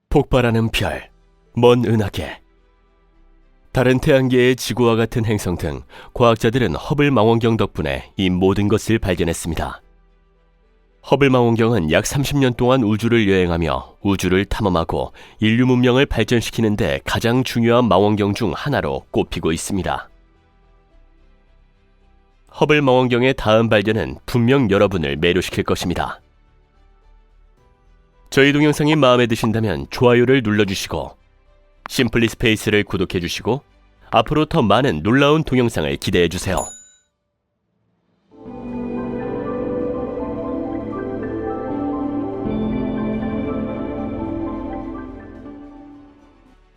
폭발하는 별, 먼 은하계. 다른 태양계의 지구와 같은 행성 등 과학자들은 허블 망원경 덕분에 이 모든 것을 발견했습니다. 허블 망원경은 약 30년 동안 우주를 여행하며 우주를 탐험하고 인류 문명을 발전시키는 데 가장 중요한 망원경 중 하나로 꼽히고 있습니다. 허블 망원경의 다음 발견은 분명 여러분을 매료시킬 것입니다. 저희 동영상이 마음에 드신다면 좋아요를 눌러주시고 심플리 스페이스를 구독해주시고 앞으로 더 많은 놀라운 동영상을 기대해주세요.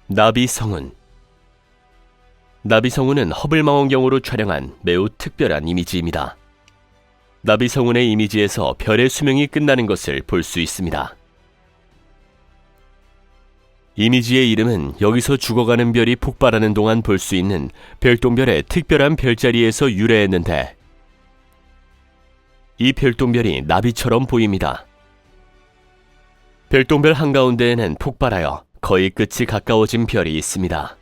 나비성운. 나비성운은 허블 망원경으로 촬영한 매우 특별한 이미지입니다. 나비성운의 이미지에서 별의 수명이 끝나는 것을 볼 수 있습니다. 이미지의 이름은 여기서 죽어가는 별이 폭발하는 동안 볼 수 있는 별똥별의 특별한 별자리에서 유래했는데, 이 별똥별이 나비처럼 보입니다. 별똥별 한가운데에는 폭발하여 거의 끝이 가까워진 별이 있습니다.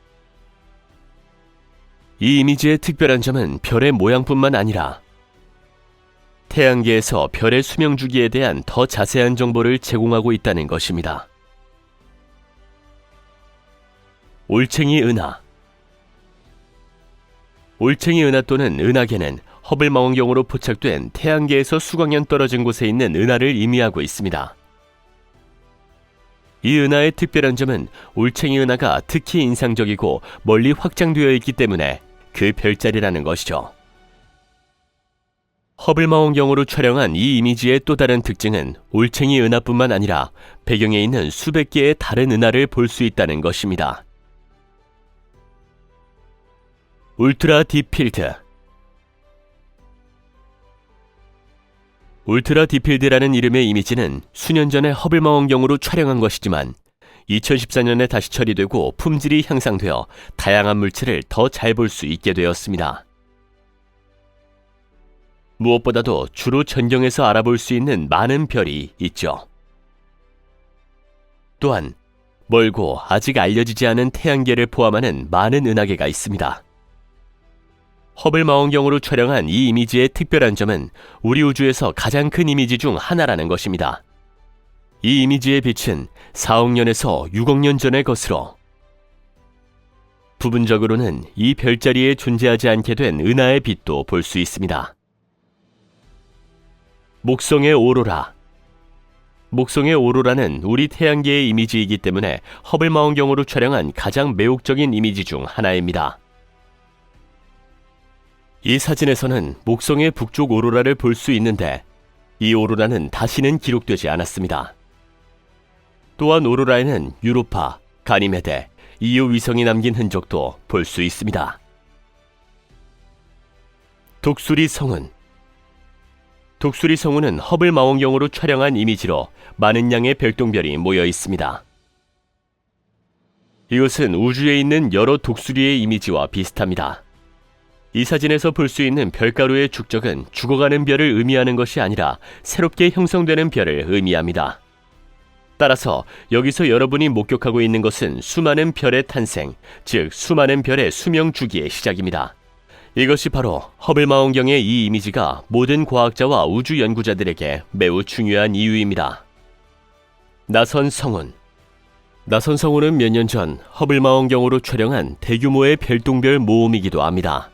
이 이미지의 특별한 점은 별의 모양뿐만 아니라 태양계에서 별의 수명 주기에 대한 더 자세한 정보를 제공하고 있다는 것입니다. 올챙이 은하. 올챙이 은하 또는 은하계는 허블 망원경으로 포착된 태양계에서 수광년 떨어진 곳에 있는 은하를 의미하고 있습니다. 이 은하의 특별한 점은 올챙이 은하가 특히 인상적이고 멀리 확장되어 있기 때문에 그 별자리라는 것이죠. 허블 망원경으로 촬영한 이 이미지의 또 다른 특징은 올챙이 은하뿐만 아니라 배경에 있는 수백 개의 다른 은하를 볼 수 있다는 것입니다. 울트라 딥필드. 울트라 딥필드라는 이름의 이미지는 수년 전에 허블 망원경으로 촬영한 것이지만 2014년에 다시 처리되고 품질이 향상되어 다양한 물체를 더 잘 볼 수 있게 되었습니다. 무엇보다도 주로 전경에서 알아볼 수 있는 많은 별이 있죠. 또한 멀고 아직 알려지지 않은 태양계를 포함하는 많은 은하계가 있습니다. 허블 망원경으로 촬영한 이 이미지의 특별한 점은 우리 우주에서 가장 큰 이미지 중 하나라는 것입니다. 이 이미지의 빛은 4억 년에서 6억 년 전에 거슬러 부분적으로는 이 별자리에 존재하지 않게 된 은하의 빛도 볼 수 있습니다. 목성의 오로라. 목성의 오로라는 우리 태양계의 이미지이기 때문에 허블 망원경으로 촬영한 가장 매혹적인 이미지 중 하나입니다. 이 사진에서는 목성의 북쪽 오로라를 볼 수 있는데 이 오로라는 다시는 기록되지 않았습니다. 또한 오로라에는 유로파, 가니메데, 이오 위성이 남긴 흔적도 볼 수 있습니다. 독수리 성운. 독수리 성운은 허블 망원경으로 촬영한 이미지로 많은 양의 별똥별이 모여 있습니다. 이것은 우주에 있는 여러 독수리의 이미지와 비슷합니다. 이 사진에서 볼 수 있는 별가루의 축적은 죽어가는 별을 의미하는 것이 아니라 새롭게 형성되는 별을 의미합니다. 따라서 여기서 여러분이 목격하고 있는 것은 수많은 별의 탄생, 즉 수많은 별의 수명 주기의 시작입니다. 이것이 바로 허블 망원경의 이 이미지가 모든 과학자와 우주 연구자들에게 매우 중요한 이유입니다. 나선 성운. 나선 성운은 몇 년 전 허블 망원경으로 촬영한 대규모의 별똥별 모음이기도 합니다.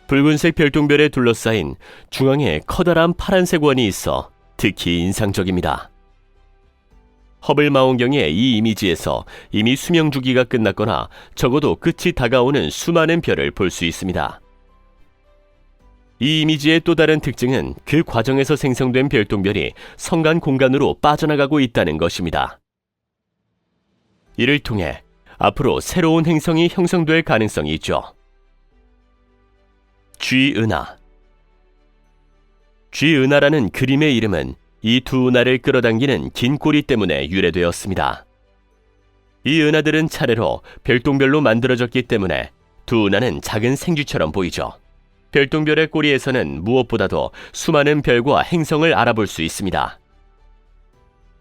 붉은색 별똥별에 둘러싸인 중앙에 커다란 파란색 원이 있어 특히 인상적입니다. 허블 망원경의 이 이미지에서 이미 수명 주기가 끝났거나 적어도 끝이 다가오는 수많은 별을 볼 수 있습니다. 이 이미지의 또 다른 특징은 그 과정에서 생성된 별똥별이 성간 공간으로 빠져나가고 있다는 것입니다. 이를 통해 앞으로 새로운 행성이 형성될 가능성이 있죠. 쥐은하. 쥐은하라는 그림의 이름은 이 두 은하를 끌어당기는 긴 꼬리 때문에 유래되었습니다. 이 은하들은 차례로 별똥별로 만들어졌기 때문에 두 은하는 작은 생쥐처럼 보이죠. 별똥별의 꼬리에서는 무엇보다도 수많은 별과 행성을 알아볼 수 있습니다.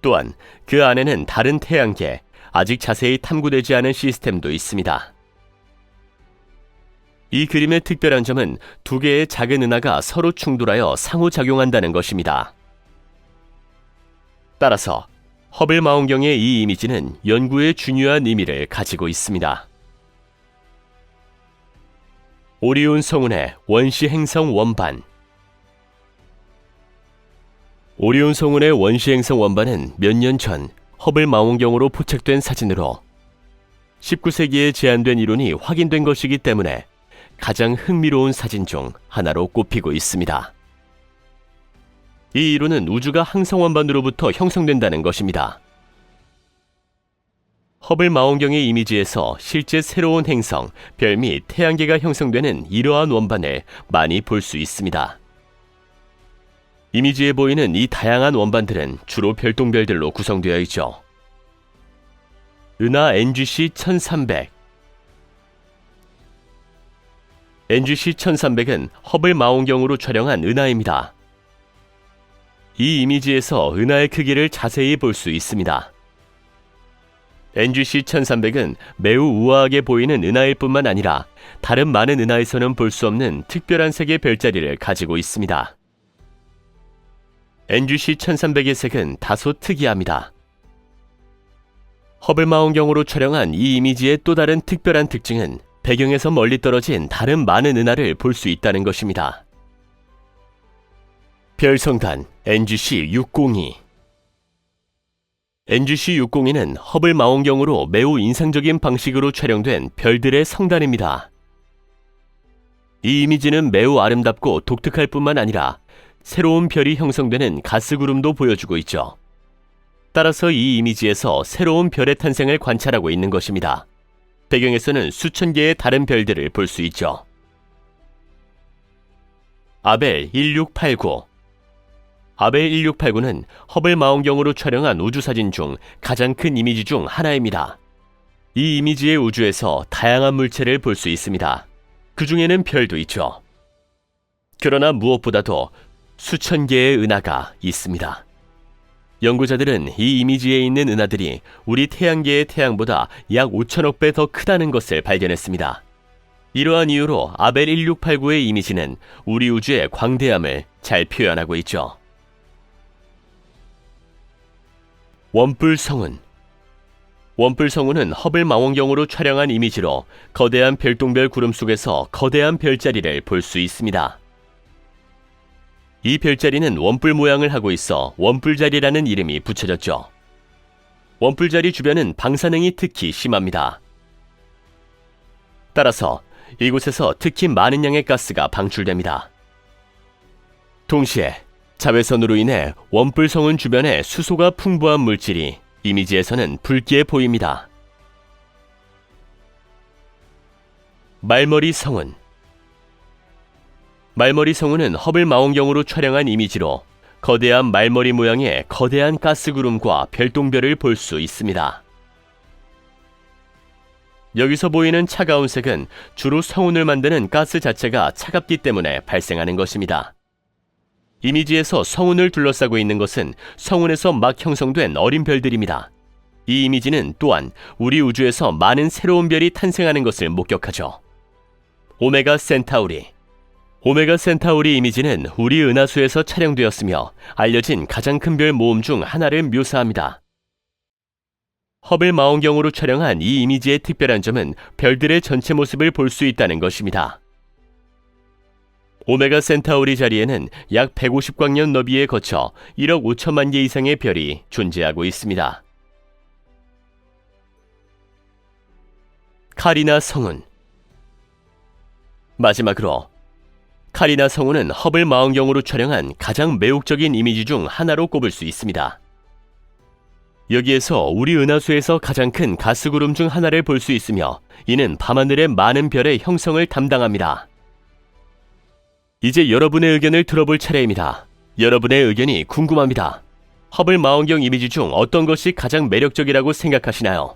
또한 그 안에는 다른 태양계, 아직 자세히 탐구되지 않은 시스템도 있습니다. 이 그림의 특별한 점은 두 개의 작은 은하가 서로 충돌하여 상호작용한다는 것입니다. 따라서 허블 망원경의 이 이미지는 연구에 중요한 의미를 가지고 있습니다. 오리온 성운의 원시 행성 원반. 오리온 성운의 원시 행성 원반은 몇 년 전 허블 망원경으로 포착된 사진으로 19세기에 제안된 이론이 확인된 것이기 때문에 가장 흥미로운 사진 중 하나로 꼽히고 있습니다. 이 이론은 우주가 항성 원반으로부터 형성된다는 것입니다. 허블 망원경의 이미지에서 실제 새로운 행성, 별 및 태양계가 형성되는 이러한 원반을 많이 볼 수 있습니다. 이미지에 보이는 이 다양한 원반들은 주로 별똥별들로 구성되어 있죠. 은하 NGC 1300. NGC 1300은 허블 망원경으로 촬영한 은하입니다. 이 이미지에서 은하의 크기를 자세히 볼 수 있습니다. NGC 1300은 매우 우아하게 보이는 은하일 뿐만 아니라 다른 많은 은하에서는 볼 수 없는 특별한 색의 별자리를 가지고 있습니다. NGC 1300의 색은 다소 특이합니다. 허블 망원경으로 촬영한 이 이미지의 또 다른 특별한 특징은 배경에서 멀리 떨어진 다른 많은 은하를 볼 수 있다는 것입니다. 별성단 NGC 602. NGC 602는 허블 망원경으로 매우 인상적인 방식으로 촬영된 별들의 성단입니다. 이 이미지는 매우 아름답고 독특할 뿐만 아니라 새로운 별이 형성되는 가스구름도 보여주고 있죠. 따라서 이 이미지에서 새로운 별의 탄생을 관찰하고 있는 것입니다. 배경에서는 수천 개의 다른 별들을 볼 수 있죠. 아벨 1689. 아벨 1689는 허블 망원경으로 촬영한 우주사진 중 가장 큰 이미지 중 하나입니다. 이 이미지의 우주에서 다양한 물체를 볼 수 있습니다. 그 중에는 별도 있죠. 그러나 무엇보다도 수천 개의 은하가 있습니다. 연구자들은 이 이미지에 있는 은하들이 우리 태양계의 태양보다 약 5천억 배 더 크다는 것을 발견했습니다. 이러한 이유로 아벨 1689의 이미지는 우리 우주의 광대함을 잘 표현하고 있죠. 원뿔 성운. 원뿔 성운은 허블 망원경으로 촬영한 이미지로 거대한 별똥별 구름 속에서 거대한 별자리를 볼 수 있습니다. 이 별자리는 원뿔 모양을 하고 있어 원뿔자리라는 이름이 붙여졌죠. 원뿔자리 주변은 방사능이 특히 심합니다. 따라서 이곳에서 특히 많은 양의 가스가 방출됩니다. 동시에 자외선으로 인해 원뿔 성운 주변에 수소가 풍부한 물질이 이미지에서는 붉게 보입니다. 말머리 성운. 말머리 성운은 허블 망원경으로 촬영한 이미지로 거대한 말머리 모양의 거대한 가스구름과 별똥별을 볼 수 있습니다. 여기서 보이는 차가운 색은 주로 성운을 만드는 가스 자체가 차갑기 때문에 발생하는 것입니다. 이미지에서 성운을 둘러싸고 있는 것은 성운에서 막 형성된 어린 별들입니다. 이 이미지는 또한 우리 우주에서 많은 새로운 별이 탄생하는 것을 목격하죠. 오메가 센타우리. 오메가 센타우리 이미지는 우리 은하수에서 촬영되었으며 알려진 가장 큰 별 모음 중 하나를 묘사합니다. 허블 망원경으로 촬영한 이 이미지의 특별한 점은 별들의 전체 모습을 볼 수 있다는 것입니다. 오메가 센타우리 자리에는 약 150광년 너비에 거쳐 1억 5천만 개 이상의 별이 존재하고 있습니다. 카리나 성운. 마지막으로 카리나 성운은 허블 망원경으로 촬영한 가장 매혹적인 이미지 중 하나로 꼽을 수 있습니다. 여기에서 우리 은하수에서 가장 큰 가스구름 중 하나를 볼 수 있으며 이는 밤하늘의 많은 별의 형성을 담당합니다. 이제 여러분의 의견을 들어볼 차례입니다. 여러분의 의견이 궁금합니다. 허블 망원경 이미지 중 어떤 것이 가장 매력적이라고 생각하시나요?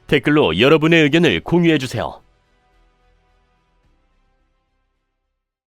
댓글로 여러분의 의견을 공유해주세요.